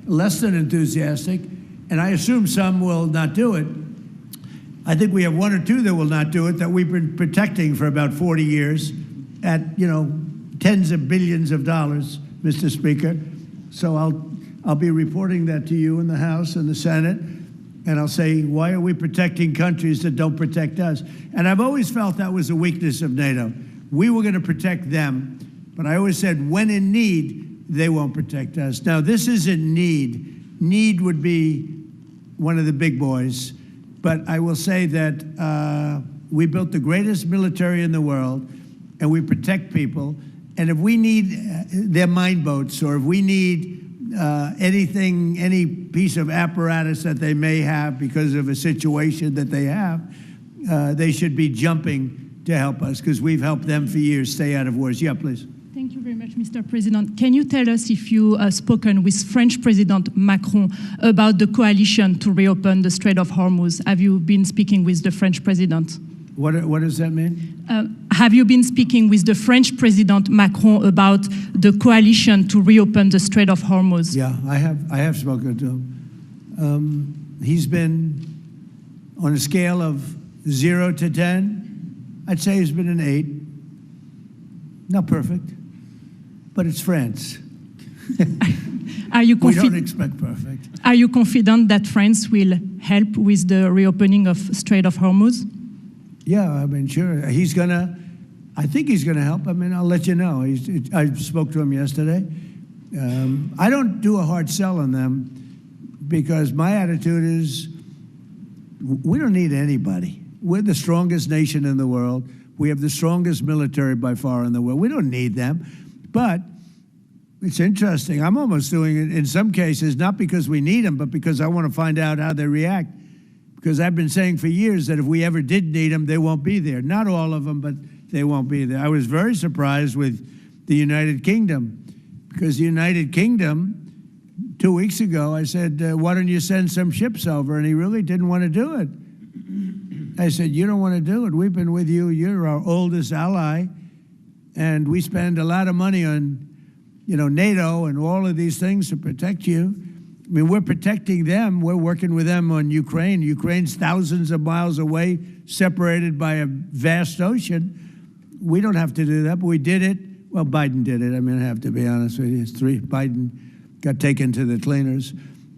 less than enthusiastic, and I assume some will not do it. I think we have 1 or 2 that will not do it that we've been protecting for about 40 years at, tens of billions of dollars, Mr. Speaker. So I'll be reporting that to you in the House and the Senate. And I'll say, why are we protecting countries that don't protect us? And I've always felt that was a weakness of NATO. We were going to protect them, but I always said, when in need, they won't protect us. Now, this isn't need. Need would be one of the big boys. But I will say that we built the greatest military in the world, and we protect people. And if we need their mine boats, or if we need anything, any piece of apparatus that they may have because of a situation that they have, they should be jumping to help us because we've helped them for years stay out of wars. Yeah, please. Thank you very much, Mr. President. Can you tell us if you have spoken with French President Macron about the coalition to reopen the Strait of Hormuz? Have you been speaking with the French President? What does that mean? Have you been speaking with the French President Macron about the coalition to reopen the Strait of Hormuz? Yeah, I have spoken to him. He's been on a scale of 0 to 10. I'd say he's been an 8. Not perfect, but it's France. We don't expect perfect. Are you confident that France will help with the reopening of Strait of Hormuz? Yeah, I mean, sure. I think he's gonna help. I mean, I'll let you know. I spoke to him yesterday. I don't do a hard sell on them because my attitude is we don't need anybody. We're the strongest nation in the world. We have the strongest military by far in the world. We don't need them. But it's interesting. I'm almost doing it in some cases, not because we need them, but because I want to find out how they react. Because I've been saying for years that if we ever did need them, they won't be there. Not all of them, but they won't be there. I was very surprised with the United Kingdom, because the United Kingdom, 2 weeks ago, I said, why don't you send some ships over? And he really didn't want to do it. I said, you don't want to do it. We've been with you. You're our oldest ally. And we spend a lot of money on, NATO and all of these things to protect you. I mean, we're protecting them. We're working with them on Ukraine. Ukraine's thousands of miles away, separated by a vast ocean. We don't have to do that, but we did it. Well, Biden did it. I mean, I have to be honest with you. Biden got taken to the cleaners.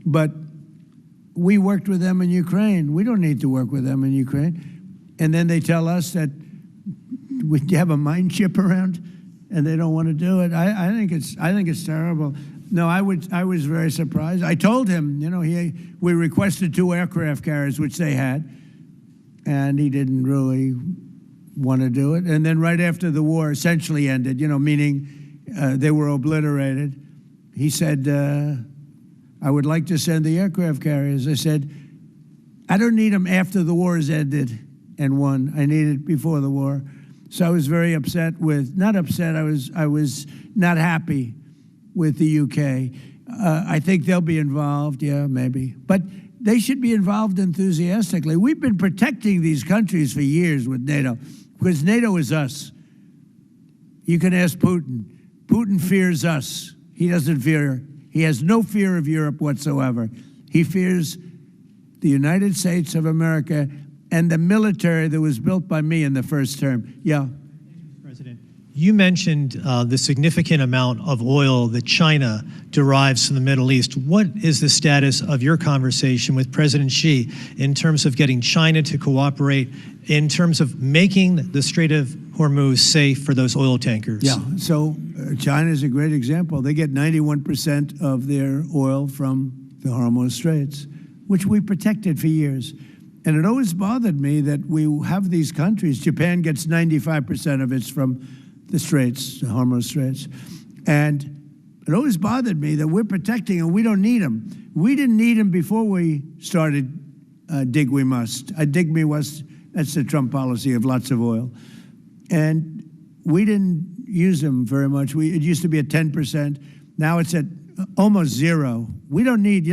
But we worked with them in Ukraine. We don't need to work with them in Ukraine. And then they tell us that we have a mine ship around, and they don't want to do it. I think it's terrible. No, I was very surprised. I told him, we requested 2 aircraft carriers, which they had, and he didn't really want to do it. And then right after the war essentially ended, meaning they were obliterated, he said, I would like to send the aircraft carriers. I said, I don't need them after the war is ended and won. I need it before the war. So I was very upset not upset, I was not happy with the UK. I think they'll be involved, yeah, maybe. But they should be involved enthusiastically. We've been protecting these countries for years with NATO, because NATO is us. You can ask Putin. Putin fears us. He has no fear of Europe whatsoever. He fears the United States of America and the military that was built by me in the first term. Yeah. President, you mentioned the significant amount of oil that China derives from the Middle East. What is the status of your conversation with President Xi in terms of getting China to cooperate, in terms of making the Strait of Hormuz safe for those oil tankers? Yeah, so China is a great example. They get 91% of their oil from the Hormuz Straits, which we protected for years. And it always bothered me that we have these countries. Japan gets 95% of its from the Straits, the Hormuz Straits. And it always bothered me that we're protecting and we don't need them. We didn't need them before we started dig we must. Dig me must, that's the Trump policy of lots of oil. And we didn't use them very much. It used to be at 10%. Now it's at almost 0. We don't need,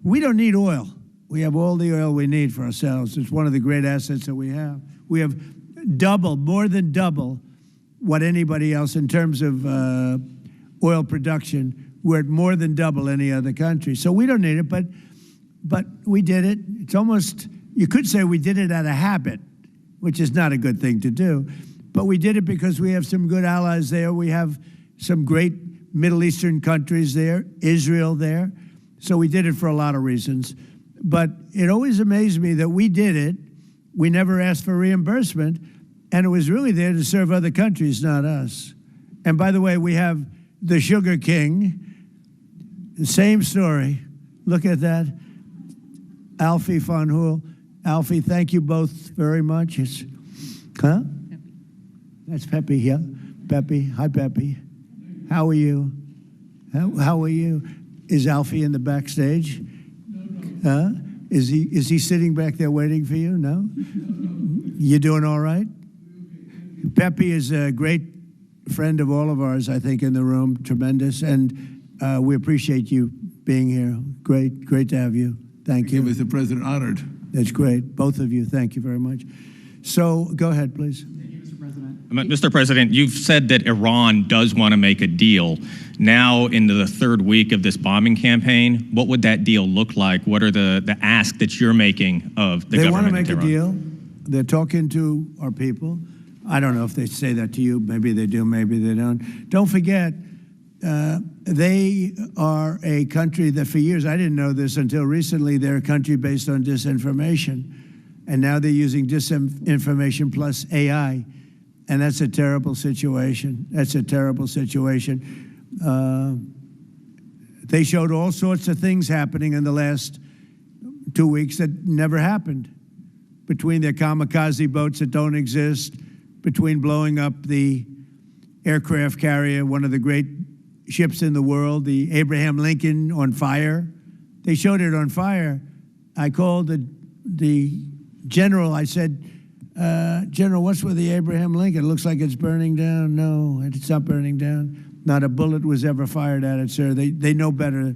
we don't need oil. We have all the oil we need for ourselves. It's one of the great assets that we have. We have more than double what anybody else in terms of oil production. We're at more than double any other country. So we don't need it, but we did it. It's almost, you could say we did it out of habit, which is not a good thing to do. But we did it because we have some good allies there. We have some great Middle Eastern countries there, Israel there. So we did it for a lot of reasons. But it always amazed me that we did it. We never asked for reimbursement. And it was really there to serve other countries, not us. And by the way, we have the Sugar King. The same story. Look at that. Alfie van Hoel. Alfie, thank you both very much. Huh? That's Pepe, yeah. Pepe. Hi, Pepe. How are you? How are you? Is Alfie in the backstage? No. Is he sitting back there waiting for you? No? You doing all right? Pepe is a great friend of all of ours, I think, in the room. Tremendous. And we appreciate you being here. Great to have you. Thank you. Mr. President, honored. That's great. Both of you. Thank you very much. So go ahead, please. Mr. President, you've said that Iran does want to make a deal. Now, into the third week of this bombing campaign, what would that deal look like? What are the ask that you're making of the government? They want to make a deal. They're talking to our people. I don't know if they say that to you. Maybe they do, maybe they don't. Don't forget, they are a country that for years, I didn't know this until recently, they're a country based on disinformation. And now they're using disinformation plus AI. And that's a terrible situation. That's a terrible situation. They showed all sorts of things happening in the last 2 weeks that never happened. Between their kamikaze boats that don't exist, between blowing up the aircraft carrier, one of the great ships in the world, the Abraham Lincoln, on fire. They showed it on fire. I called the general. I said, General, what's with the Abraham Lincoln? It looks like it's burning down. No, it's not burning down. Not a bullet was ever fired at it, sir. They know better.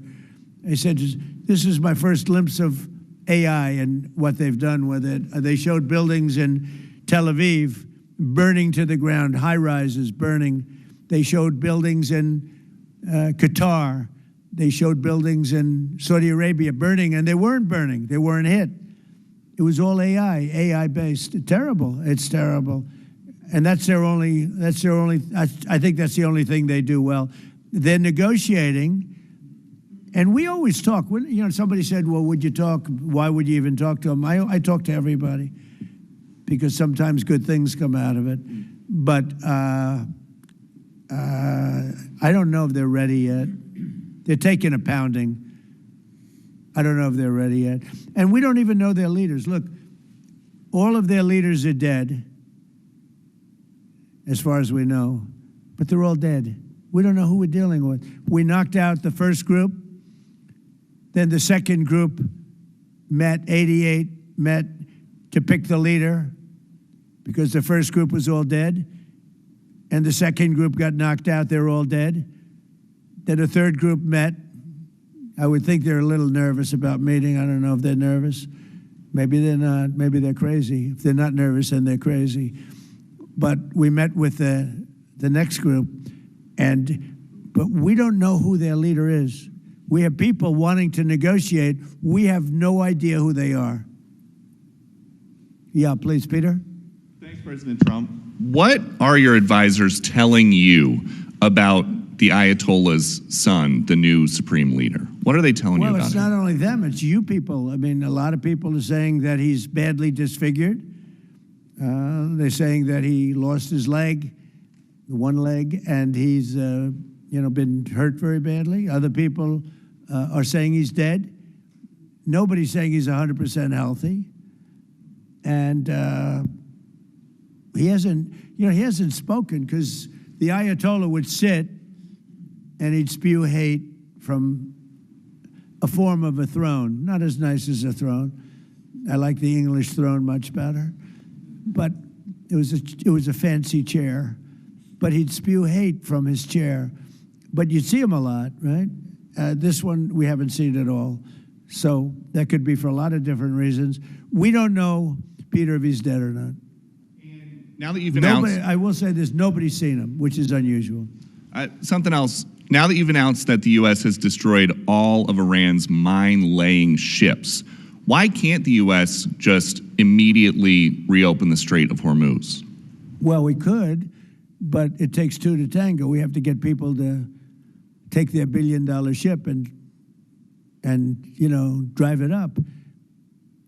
They said, this is my first glimpse of AI and what they've done with it. They showed buildings in Tel Aviv burning to the ground, high-rises burning. They showed buildings in Qatar. They showed buildings in Saudi Arabia burning, and they weren't burning. They weren't hit. It was all AI-based. Terrible. It's terrible. And that's their only, I think that's the only thing they do well. They're negotiating, and we always talk. When, somebody said, well, would you talk? Why would you even talk to them? I talk to everybody because sometimes good things come out of it. But I don't know if they're ready yet. They're taking a pounding. I don't know if they're ready yet. And we don't even know their leaders. Look, all of their leaders are dead, as far as we know, but they're all dead. We don't know who we're dealing with. We knocked out the first group, then the second group met, 88 met to pick the leader because the first group was all dead, and the second group got knocked out, they're all dead. Then the third group met. I would think they're a little nervous about meeting. I don't know if they're nervous. Maybe they're not. Maybe they're crazy. If they're not nervous, then they're crazy. But we met with the next group, but we don't know who their leader is. We have people wanting to negotiate. We have no idea who they are. Yeah, please, Peter. Thanks, President Trump. What are your advisors telling you about the Ayatollah's son, the new supreme leader? What are they telling you about him? Well, it's not only them, it's you people. I mean, a lot of people are saying that he's badly disfigured. They're saying that he lost his leg, one leg, and he's been hurt very badly. Other people are saying he's dead. Nobody's saying he's 100% healthy. And he hasn't spoken because the Ayatollah would sit and he'd spew hate from a form of a throne. Not as nice as a throne. I like the English throne much better. But it was a fancy chair. But he'd spew hate from his chair. But you'd see him a lot, right? This one, we haven't seen at all. So that could be for a lot of different reasons. We don't know, Peter, if he's dead or not. And now that you've announced... I will say this, nobody's seen him, which is unusual. Something else. Now that you've announced that the U.S. has destroyed all of Iran's mine-laying ships, why can't the U.S. just immediately reopen the Strait of Hormuz? Well, we could, but it takes two to tango. We have to get people to take their billion-dollar ship and drive it up.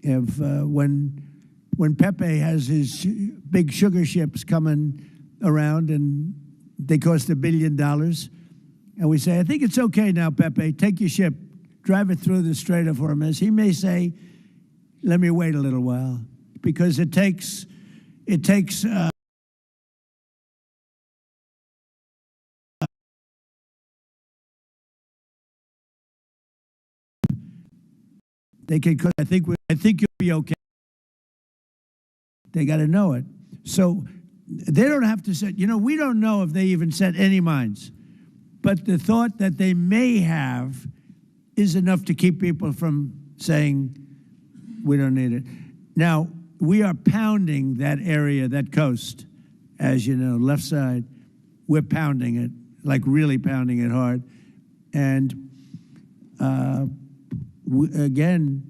If when Pepe has his big sugar ships coming around and they cost $1 billion, and we say, I think it's okay now, Pepe, take your ship, drive it through the Strait of Hormuz. He may say, let me wait a little while, because it takes They can cook. I think you'll be okay. They got to know it. So they don't have to set, we don't know if they even set any mines. But the thought that they may have is enough to keep people from saying, we don't need it. Now, we are pounding that area, that coast, as you know, left side. We're pounding it, like really pounding it hard. And again,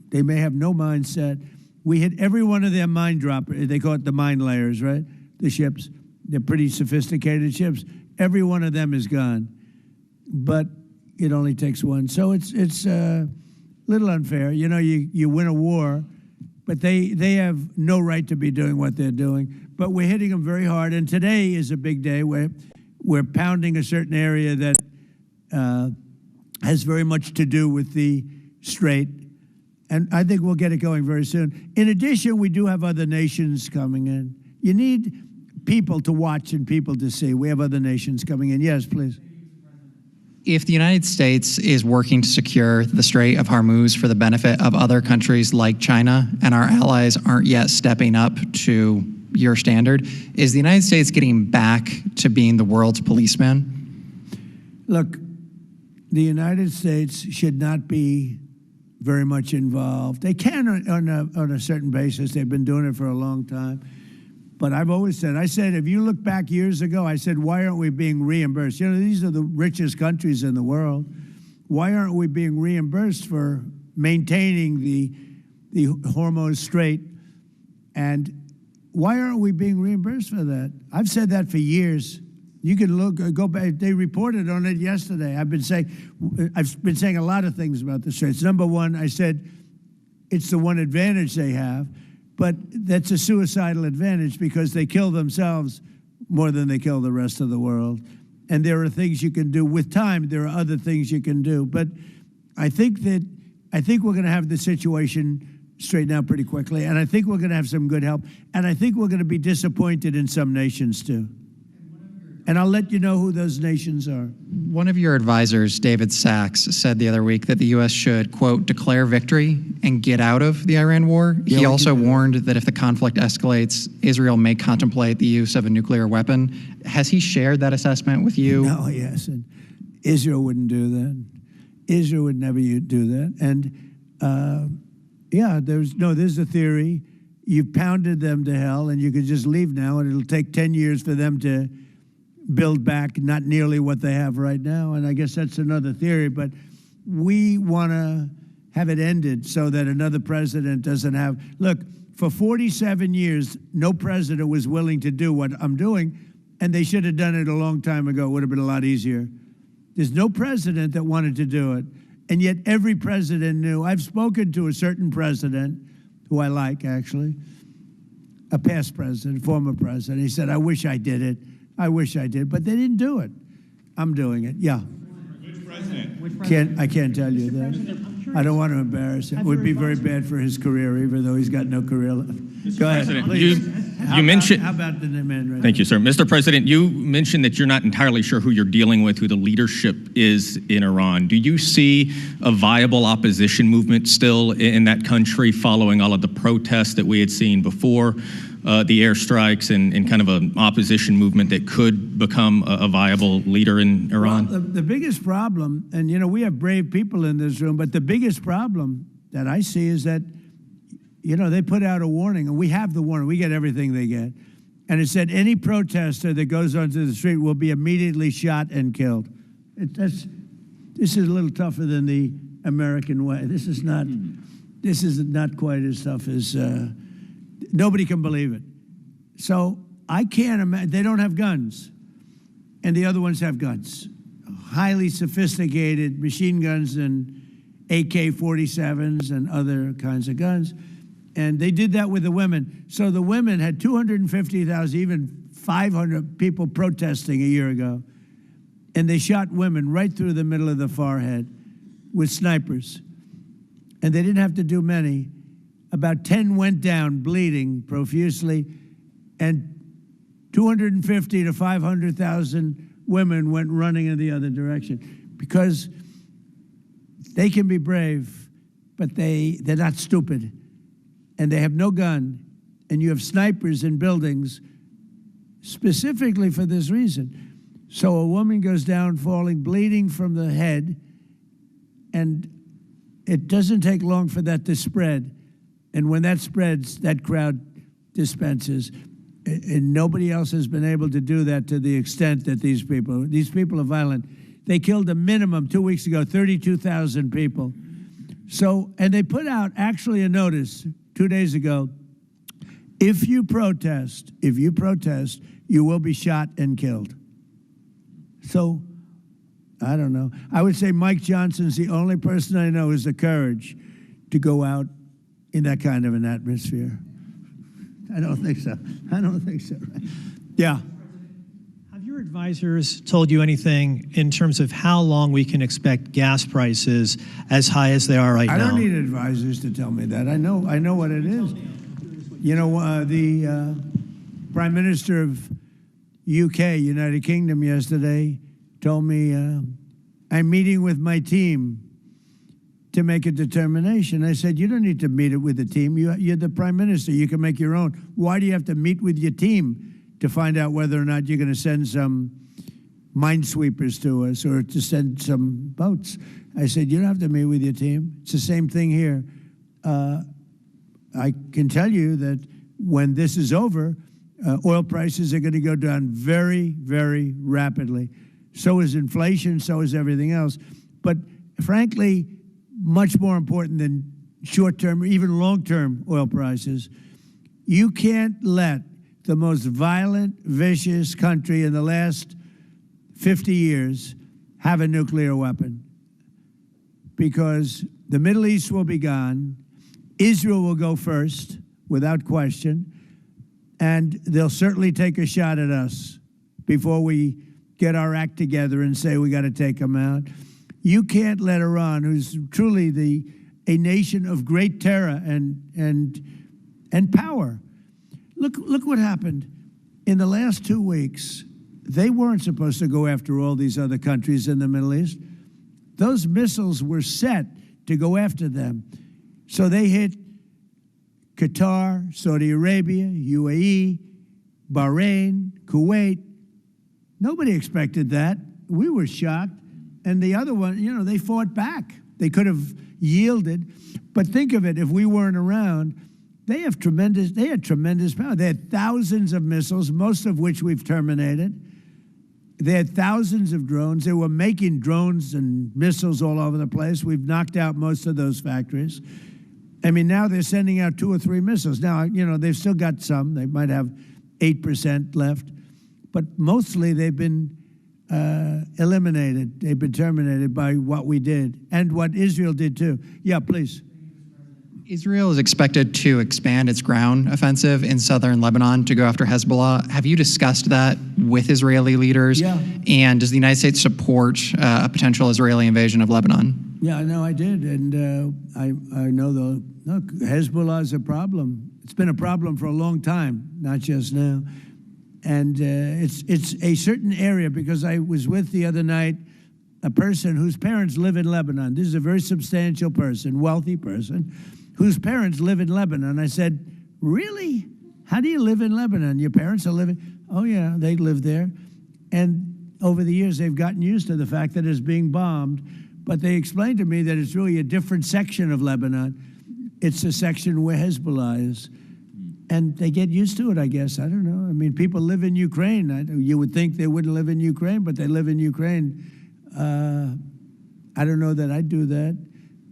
they may have no mine set. We hit every one of their mine droppers. They call it the mine layers, right? The ships. They're pretty sophisticated ships. Every one of them is gone. But it only takes one. So it's a little unfair. You win a war, but they have no right to be doing what they're doing. But we're hitting them very hard. And today is a big day where we're pounding a certain area that has very much to do with the Strait. And I think we'll get it going very soon. In addition, we do have other nations coming in. You need people to watch and people to see. We have other nations coming in. Yes, please. If the United States is working to secure the Strait of Hormuz for the benefit of other countries like China, and our allies aren't yet stepping up to your standard, is the United States getting back to being the world's policeman? Look, the United States should not be very much involved. They can on a certain basis. They've been doing it for a long time. But I've always said, if you look back years ago, I said, why aren't we being reimbursed? These are the richest countries in the world. Why aren't we being reimbursed for maintaining the Hormuz Strait? And why aren't we being reimbursed for that? I've said that for years. You can go back. They reported on it yesterday. I've been saying a lot of things about the Straits. Number one, I said it's the one advantage they have, but that's a suicidal advantage because they kill themselves more than they kill the rest of the world. And there are things you can do with time. There are other things you can do, but I think we're going to have the situation straightened out pretty quickly, and I think we're going to have some good help, and I think we're going to be disappointed in some nations too. And I'll let you know who those nations are. One of your advisors, David Sachs, said the other week that the U.S. should, quote, declare victory and get out of the Iran war. Yeah, he also warned that if the conflict escalates, Israel may contemplate the use of a nuclear weapon. Has he shared that assessment with you? No, he hasn't. Israel wouldn't do that. Israel would never do that. And there's a theory. You've pounded them to hell, and you could just leave now, and it'll take 10 years for them to build back not nearly what they have right now. And I guess that's another theory, but we want to have it ended so that another president doesn't have. Look, for 47 years, no president was willing to do what I'm doing, and they should have done it a long time ago. It would have been a lot easier. There's no president that wanted to do it, and yet every president knew. I've spoken to a certain president, who I like, actually, a past president, former president. He said, I wish I did it. I wish I did, but they didn't do it. I'm doing it, yeah. Which president? I can't tell you that. I don't want to embarrass him. It would be very bad for his career, even though he's got no career left. Go ahead, President, please. you mentioned. How about the man right Thank you, sir. Mr. President, you mentioned that you're not entirely sure who you're dealing with, who the leadership is in Iran. Do you see a viable opposition movement still in that country following all of the protests that we had seen before the airstrikes and kind of an opposition movement that could become a viable leader in Iran? Well, the biggest problem, and we have brave people in this room, but the biggest problem that I see is that, they put out a warning, and we have the warning. We get everything they get. And it said any protester that goes onto the street will be immediately shot and killed. This is a little tougher than the American way. This is not quite as tough as, nobody can believe it. So I can't imagine, they don't have guns. And the other ones have guns. Highly sophisticated machine guns and AK-47s and other kinds of guns. And they did that with the women. So the women had 250,000, even 500 people protesting a year ago. And they shot women right through the middle of the forehead with snipers. And they didn't have to do many. About 10 went down bleeding profusely, and 250 to 500,000 women went running in the other direction because they can be brave, but they're not stupid. And they have no gun. And you have snipers in buildings specifically for this reason. So a woman goes down falling, bleeding from the head, and it doesn't take long for that to spread. And when that spreads, that crowd dispenses. And nobody else has been able to do that to the extent that these people are violent. They killed a minimum 2 weeks ago, 32,000 people. So, and they put out actually a notice 2 days ago, if you protest, you will be shot and killed. So, I don't know. I would say Mike Johnson's the only person I know who has the courage to go out in that kind of an atmosphere. I don't think so. Yeah. Have your advisors told you anything in terms of how long we can expect gas prices as high as they are right now? I don't need advisors to tell me that. I know what it is. You know, the Prime Minister of UK, United Kingdom, yesterday told me, I'm meeting with my team to make a determination. I said, you don't need to meet it with the team. You're the Prime Minister. You can make your own. Why do you have to meet with your team to find out whether or not you're going to send some minesweepers to us or to send some boats? I said, you don't have to meet with your team. It's the same thing here. I can tell you that when this is over, oil prices are going to go down very, very rapidly. So is inflation, so is everything else. But frankly, much more important than short-term or even long-term oil prices, you can't let the most violent, vicious country in the last 50 years have a nuclear weapon, because the Middle East will be gone, Israel will go first, without question, and they'll certainly take a shot at us before we get our act together and say we got to take them out. You can't let Iran, who's truly a nation of great terror and power. Look what happened in the last 2 weeks. They weren't supposed to go after all these other countries in the Middle East. Those missiles were set to go after them. So they hit Qatar, Saudi Arabia, UAE, Bahrain, Kuwait. Nobody expected that. We were shocked. And the other one, you know, they fought back. They could have yielded. But think of it, if we weren't around, they had tremendous power. They had thousands of missiles, most of which we've terminated. They had thousands of drones. They were making drones and missiles all over the place. We've knocked out most of those factories. I mean, now they're sending out 2 or 3 missiles. Now, you know, they've still got some. They might have 8% left. But mostly they've been eliminated. They've been terminated by what we did and what Israel did too. Yeah, please. Israel is expected to expand its ground offensive in southern Lebanon to go after Hezbollah. Have you discussed that with Israeli leaders? Yeah. And does the United States support a potential Israeli invasion of Lebanon? Yeah, no, I did. And I know look, Hezbollah is a problem. It's been a problem for a long time, not just now. And it's a certain area, because I was with the other night a person whose parents live in Lebanon. This is a very substantial person, wealthy person, whose parents live in Lebanon. I said, really? How do you live in Lebanon? Your parents are living? Oh, yeah, they live there. And over the years, they've gotten used to the fact that it's being bombed. But they explained to me that it's really a different section of Lebanon. It's the section where Hezbollah is. And they get used to it, I guess. I don't know. I mean, people live in Ukraine. You would think they wouldn't live in Ukraine, but they live in Ukraine. I don't know that I'd do that,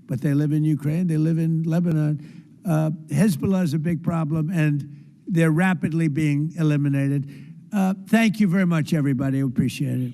but they live in Ukraine. They live in Lebanon. Hezbollah is a big problem, and they're rapidly being eliminated. Thank you very much, everybody. I appreciate it.